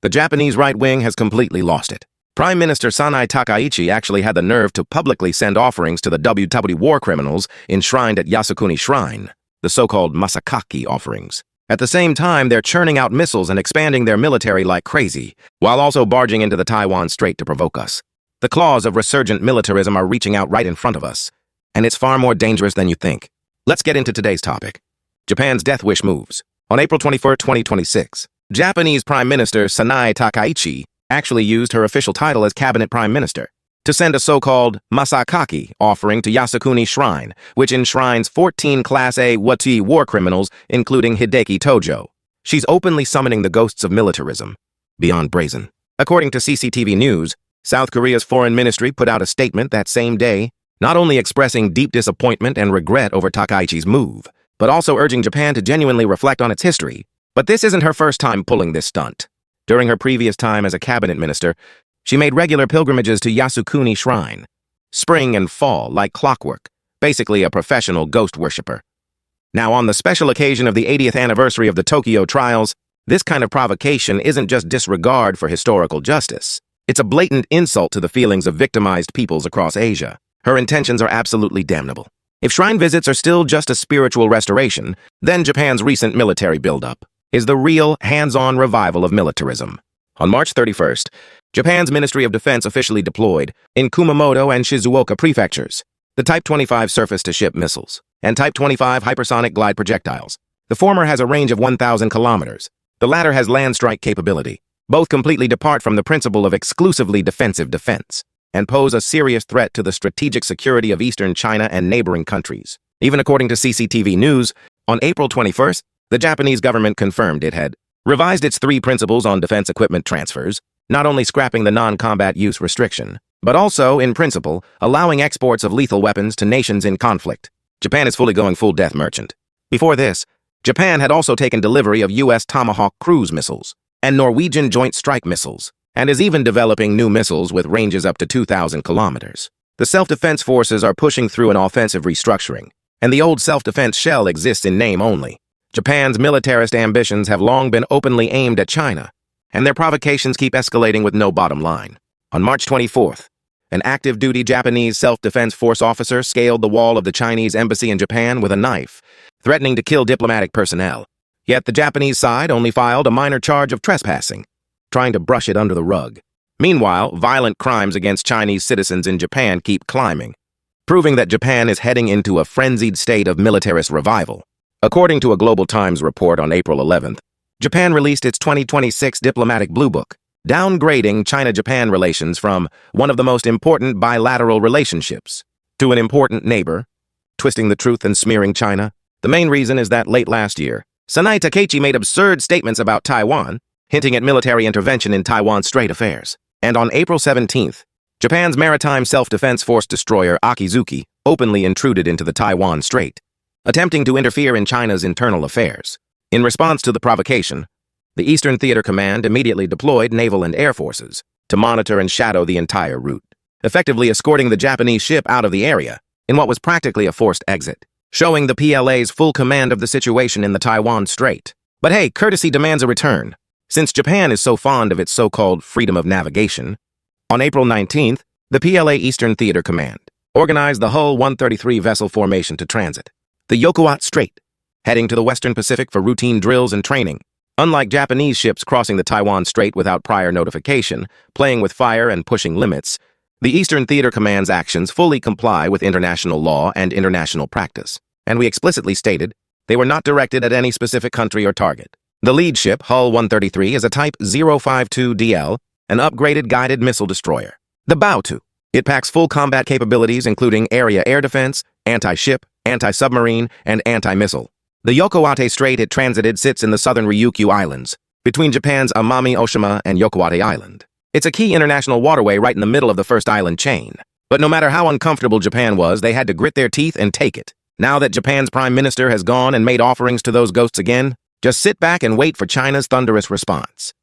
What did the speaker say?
The Japanese right wing has completely lost it. Prime Minister Sanae Takaichi actually had the nerve to publicly send offerings to the WW war criminals enshrined at Yasukuni Shrine, the so-called Masakaki offerings. At the same time, they're churning out missiles and expanding their military like crazy, while also barging into the Taiwan Strait to provoke us. The claws of resurgent militarism are reaching out right in front of us, and it's far more dangerous than you think. Let's get into today's topic. Japan's death wish moves. On April 21, 2026, Japanese Prime Minister Sanae Takaichi actually used her official title as Cabinet Prime Minister to send a so-called Masakaki offering to Yasukuni Shrine, which enshrines 14 Class A Wati war criminals, including Hideki Tojo. She's openly summoning the ghosts of militarism. Beyond brazen. According to CCTV News, South Korea's foreign ministry put out a statement that same day, not only expressing deep disappointment and regret over Takaichi's move, but also urging Japan to genuinely reflect on its history. But this isn't her first time pulling this stunt. During her previous time as a cabinet minister, she made regular pilgrimages to Yasukuni Shrine, spring and fall like clockwork, basically a professional ghost worshipper. Now, on the special occasion of the 80th anniversary of the Tokyo trials, this kind of provocation isn't just disregard for historical justice. It's a blatant insult to the feelings of victimized peoples across Asia. Her intentions are absolutely damnable. If shrine visits are still just a spiritual restoration, then Japan's recent military buildup is the real hands-on revival of militarism. On March 31st, Japan's Ministry of Defense officially deployed in Kumamoto and Shizuoka prefectures the Type 25 surface-to-ship missiles and Type 25 hypersonic glide projectiles. The former has a range of 1,000 kilometers. The latter has land strike capability. Both completely depart from the principle of exclusively defensive defense and pose a serious threat to the strategic security of eastern China and neighboring countries. Even according to CCTV News, on April 21st, the Japanese government confirmed it had revised its 3 principles on defense equipment transfers, not only scrapping the non-combat use restriction, but also, in principle, allowing exports of lethal weapons to nations in conflict. Japan is fully going full death merchant. Before this, Japan had also taken delivery of U.S. Tomahawk cruise missiles and Norwegian Joint Strike missiles, and is even developing new missiles with ranges up to 2,000 kilometers. The self-defense forces are pushing through an offensive restructuring, and the old self-defense shell exists in name only. Japan's militarist ambitions have long been openly aimed at China, and their provocations keep escalating with no bottom line. On March 24th, an active-duty Japanese self-defense force officer scaled the wall of the Chinese embassy in Japan with a knife, threatening to kill diplomatic personnel. Yet the Japanese side only filed a minor charge of trespassing, trying to brush it under the rug. Meanwhile, violent crimes against Chinese citizens in Japan keep climbing, proving that Japan is heading into a frenzied state of militarist revival. According to a Global Times report on April 11th, Japan released its 2026 Diplomatic Blue Book, downgrading China-Japan relations from one of the most important bilateral relationships to an important neighbor, twisting the truth and smearing China. The main reason is that late last year, Sanae Takaichi made absurd statements about Taiwan, hinting at military intervention in Taiwan Strait affairs. And on April 17th, Japan's maritime self-defense force destroyer Akizuki openly intruded into the Taiwan Strait, attempting to interfere in China's internal affairs. In response to the provocation, the Eastern Theater Command immediately deployed naval and air forces to monitor and shadow the entire route, effectively escorting the Japanese ship out of the area in what was practically a forced exit, showing the PLA's full command of the situation in the Taiwan Strait. But hey, courtesy demands a return. Since Japan is so fond of its so-called freedom of navigation, on April 19th, the PLA Eastern Theater Command organized the Hull 133 vessel formation to transit the Yokuwa Strait, heading to the Western Pacific for routine drills and training. Unlike Japanese ships crossing the Taiwan Strait without prior notification, playing with fire and pushing limits, the Eastern Theater Command's actions fully comply with international law and international practice, and we explicitly stated they were not directed at any specific country or target. The lead ship, Hull 133, is a Type 052DL, an upgraded guided missile destroyer. The Bow-2. It packs full combat capabilities including area air defense, anti-ship, anti-submarine, and anti-missile. The Yokohama Strait it transited sits in the southern Ryukyu Islands, between Japan's Amami Oshima and Yokohama Island. It's a key international waterway right in the middle of the first island chain. But no matter how uncomfortable Japan was, they had to grit their teeth and take it. Now that Japan's prime minister has gone and made offerings to those ghosts again, just sit back and wait for China's thunderous response.